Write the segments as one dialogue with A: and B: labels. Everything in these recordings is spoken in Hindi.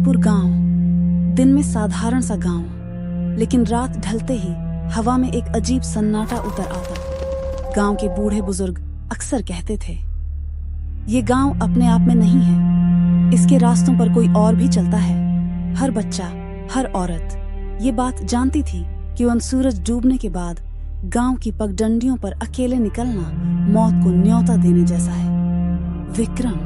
A: जयपुर गांव। दिन में साधारण सा गांव, लेकिन रात ढलते ही हवा में एक अजीब सन्नाटा उतर आता। गांव के बूढ़े बुजुर्ग अक्सर कहते थे, ये गांव अपने आप में नहीं है, इसके रास्तों पर कोई और भी चलता है। हर बच्चा, हर औरत ये बात जानती थी कि उन सूरज डूबने के बाद गांव की पगडंडियों पर अकेले निकलना मौत को न्योता देने जैसा है। विक्रम,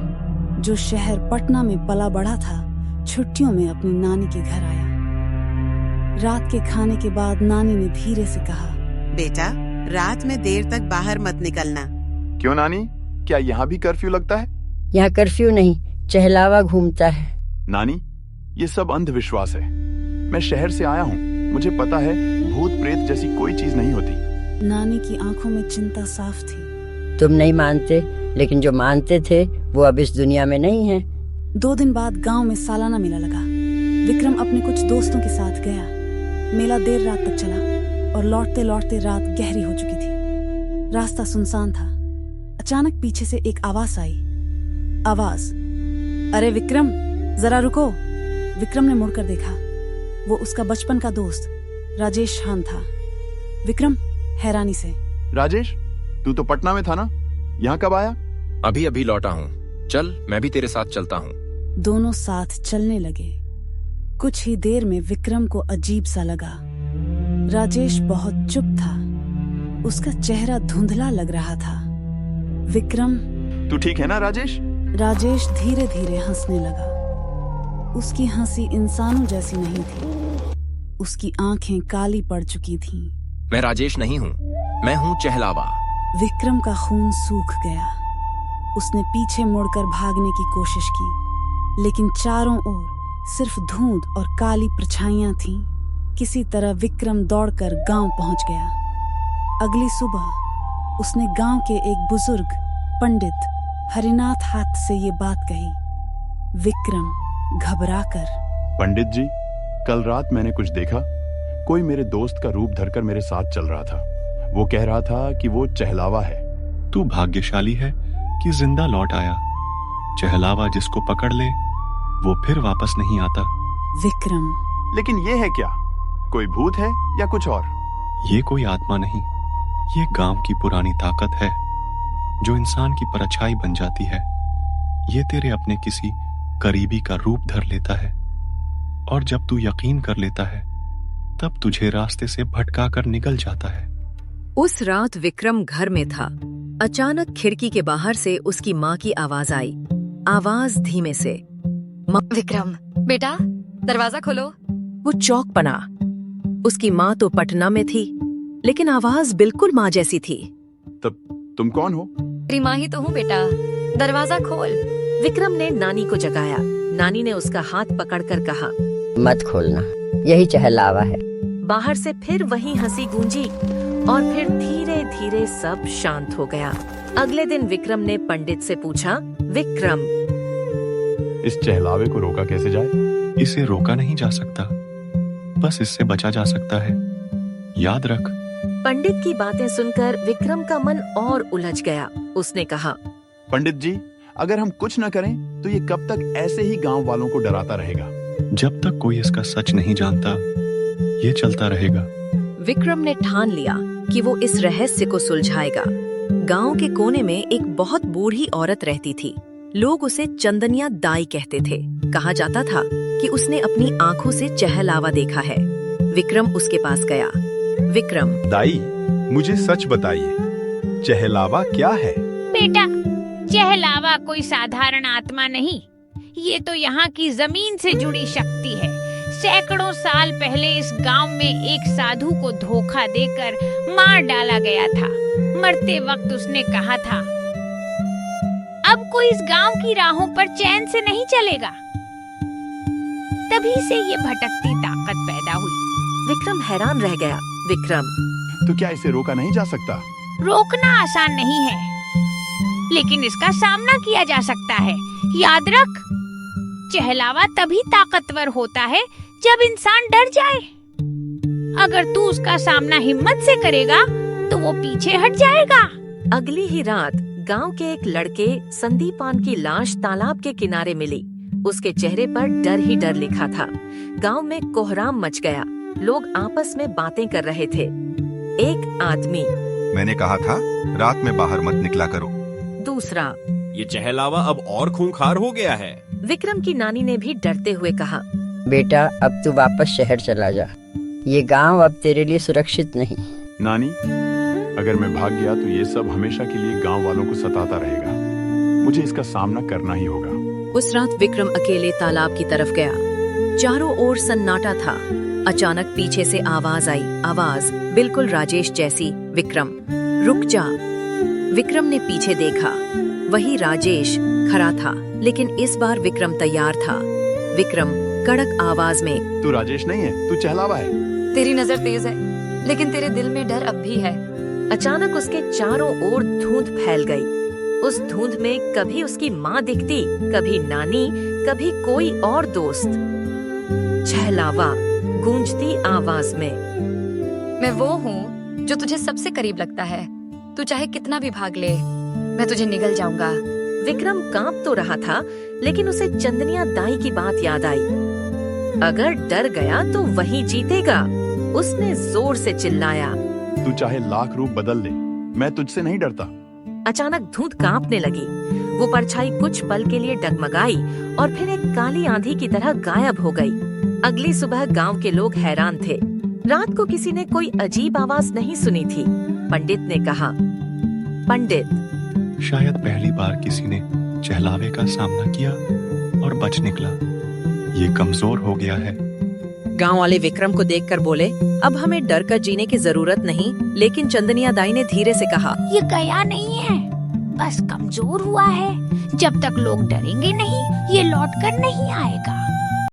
A: जो शहर पटना में पला बढ़ा था, छुट्टियों में अपनी नानी के घर आया। रात के खाने के बाद नानी ने धीरे से कहा,
B: बेटा, रात में देर तक बाहर मत निकलना।
C: क्यों नानी, क्या यहाँ भी कर्फ्यू लगता है?
D: यहाँ कर्फ्यू नहीं, चहलावा घूमता है।
C: नानी, ये सब अंधविश्वास है। मैं शहर से आया हूँ, मुझे पता है भूत प्रेत जैसी कोई चीज नहीं होती।
A: नानी की आंखों में चिंता साफ थी।
D: तुम नहीं मानते, लेकिन जो मानते थे वो अब इस दुनिया में नहीं है।
A: 2 दिन बाद गांव में सालाना मेला लगा। विक्रम अपने कुछ दोस्तों के साथ गया। मेला देर रात तक चला और लौटते लौटते रात गहरी हो चुकी थी। रास्ता सुनसान था। अचानक पीछे से एक आवाज आई। आवाज, अरे विक्रम, जरा रुको। विक्रम ने मुड़कर देखा। वो उसका बचपन का दोस्त राजेश खान था। विक्रम हैरानी से,
C: राजेश, तू तो पटना में था ना, यहाँ कब आया?
E: अभी अभी लौटा हूँ। चल, मैं भी तेरे साथ चलता हूँ।
A: दोनों साथ चलने लगे। कुछ ही देर में विक्रम को अजीब सा लगा। राजेश बहुत चुप था। उसका चेहरा धुंधला लग रहा था। विक्रम,
C: तू ठीक है ना राजेश?
A: राजेश धीरे धीरे हंसने लगा। उसकी हंसी इंसानों जैसी नहीं थी। उसकी आंखें काली पड़ चुकी थीं।
E: मैं राजेश नहीं हूँ, मैं हूँ चहलावा।
A: विक्रम का खून सूख गया। उसने पीछे मुड़कर भागने की कोशिश की, लेकिन चारों ओर सिर्फ धुंध और काली परछाइयां थीं। किसी तरह विक्रम दौड़कर गांव पहुंच गया। अगली सुबह उसने गांव के एक बुजुर्ग पंडित हरिनाथ हाथ से ये बात कही। विक्रम घबराकर,
C: पंडित जी, कल रात मैंने कुछ देखा। कोई मेरे दोस्त का रूप धरकर मेरे साथ चल रहा था। वो कह रहा था कि वो चहलावा है।
F: तू भाग्यशाली है कि जिंदा लौट आया। चहलावा जिसको पकड़ ले वो फिर वापस नहीं आता।
A: विक्रम,
C: लेकिन ये है क्या? कोई भूत है या कुछ और?
F: ये कोई आत्मा नहीं, ये गांव की पुरानी ताकत है जो इंसान की परछाई बन जाती है। ये तेरे अपने किसी करीबी का रूप धर लेता है और जब तू यकीन कर लेता है तब तुझे रास्ते से भटका कर निकल जाता है।
G: उस रात विक्रम घर में था। अचानक खिड़की के बाहर से उसकी माँ की आवाज आई। आवाज धीमे से,
H: विक्रम बेटा, दरवाजा खोलो।
G: वो चौंक बना। उसकी माँ तो पटना में थी, लेकिन आवाज बिल्कुल माँ जैसी थी।
C: तब तुम कौन हो?
H: तेरी माँ ही तो हूँ बेटा, दरवाजा खोल।
G: विक्रम ने नानी को जगाया। नानी ने उसका हाथ पकड़कर कहा,
D: मत खोलना, यही चहलावा है।
G: बाहर से फिर वही हंसी गूंजी और फिर धीरे धीरे सब शांत हो गया। अगले दिन विक्रम ने पंडित से पूछा, विक्रम,
C: इस चहलावे को रोका कैसे जाए?
F: इसे रोका नहीं जा सकता, बस इससे बचा जा सकता है। याद रख।
G: पंडित की बातें सुनकर विक्रम का मन और उलझ गया। उसने कहा,
C: पंडित जी, अगर हम कुछ न करें तो ये कब तक ऐसे ही गांव वालों को डराता रहेगा?
F: जब तक कोई इसका सच नहीं जानता ये चलता रहेगा।
G: विक्रम ने ठान लिया कि वो इस रहस्य को सुलझाएगा। गांव के कोने में एक बहुत बूढ़ी औरत रहती थी। लोग उसे चंदनिया दाई कहते थे। कहा जाता था कि उसने अपनी आंखों से चहलावा देखा है। विक्रम उसके पास गया। विक्रम,
C: दाई, मुझे सच बताइए, चहलावा क्या है?
I: बेटा, चहलावा कोई साधारण आत्मा नहीं, ये तो यहाँ की जमीन से जुड़ी शक्ति है। सैकड़ों साल पहले इस गांव में एक साधु को धोखा देकर मार डाला गया था। मरते वक्त उसने कहा था, अब कोई इस गांव की राहों पर चैन से नहीं चलेगा। तभी से ये भटकती ताकत पैदा हुई।
G: विक्रम हैरान रह गया। विक्रम,
C: तो क्या इसे रोका नहीं जा सकता?
I: रोकना आसान नहीं है, लेकिन इसका सामना किया जा सकता है। याद रख, चहलावा तभी ताकतवर होता है जब इंसान डर जाए। अगर तू उसका सामना हिम्मत से करेगा तो वो पीछे हट जाएगा।
G: अगली ही रात गांव के एक लड़के संदीपान की लाश तालाब के किनारे मिली। उसके चेहरे पर डर ही डर लिखा था। गांव में कोहराम मच गया। लोग आपस में बातें कर रहे थे। एक आदमी,
J: मैंने कहा था रात में बाहर मत निकला करो।
G: दूसरा,
E: ये चहलावा अब और खूंखार हो गया है।
G: विक्रम की नानी ने भी डरते हुए कहा,
D: बेटा अब तू वापस शहर चला जा, ये गांव अब तेरे लिए सुरक्षित नहीं।
C: नानी, अगर मैं भाग गया तो ये सब हमेशा के लिए गांव वालों को सताता रहेगा। मुझे इसका सामना करना ही होगा।
G: उस रात विक्रम अकेले तालाब की तरफ गया। चारों ओर सन्नाटा था। अचानक पीछे से आवाज आई, आवाज बिल्कुल राजेश जैसी। विक्रम, रुक जा। विक्रम ने पीछे देखा। वही राजेश खड़ा था, लेकिन इस बार विक्रम तैयार था। विक्रम कड़क आवाज में,
C: तू राजेश नहीं है, तू चहलावा है।
H: तेरी नजर तेज है, लेकिन तेरे दिल में डर अब भी है।
G: अचानक उसके चारों ओर धुंध फैल गई। उस धुंध में कभी उसकी माँ दिखती, कभी नानी, कभी कोई और दोस्त। छहलावा गूंजती आवाज में,
H: मैं वो हूँ जो तुझे सबसे करीब लगता है। तू चाहे कितना भी भाग ले, मैं तुझे निगल जाऊंगा।
G: विक्रम कांप तो रहा था, लेकिन उसे चंदनिया दाई की बात याद आई। अगर डर गया तो वही जीतेगा। उसने जोर से चिल्लाया,
C: तू चाहे लाख रूप बदल ले, मैं तुझसे नहीं डरता।
G: अचानक धुंध कांपने लगी। वो परछाई कुछ पल के लिए डगमगाई और फिर एक काली आंधी की तरह गायब हो गई। अगली सुबह गांव के लोग हैरान थे। रात को किसी ने कोई अजीब आवाज नहीं सुनी थी। पंडित ने कहा, पंडित,
F: शायद पहली बार किसी ने चहलावे का सामना किया और बच निकला। ये कमजोर हो गया है।
G: गांव वाले विक्रम को देखकर बोले, अब हमें डर कर जीने की जरूरत नहीं। लेकिन चंदनिया दाई ने धीरे से कहा,
I: ये गया नहीं है, बस कमजोर हुआ है। जब तक लोग डरेंगे नहीं, ये लौट कर नहीं आएगा।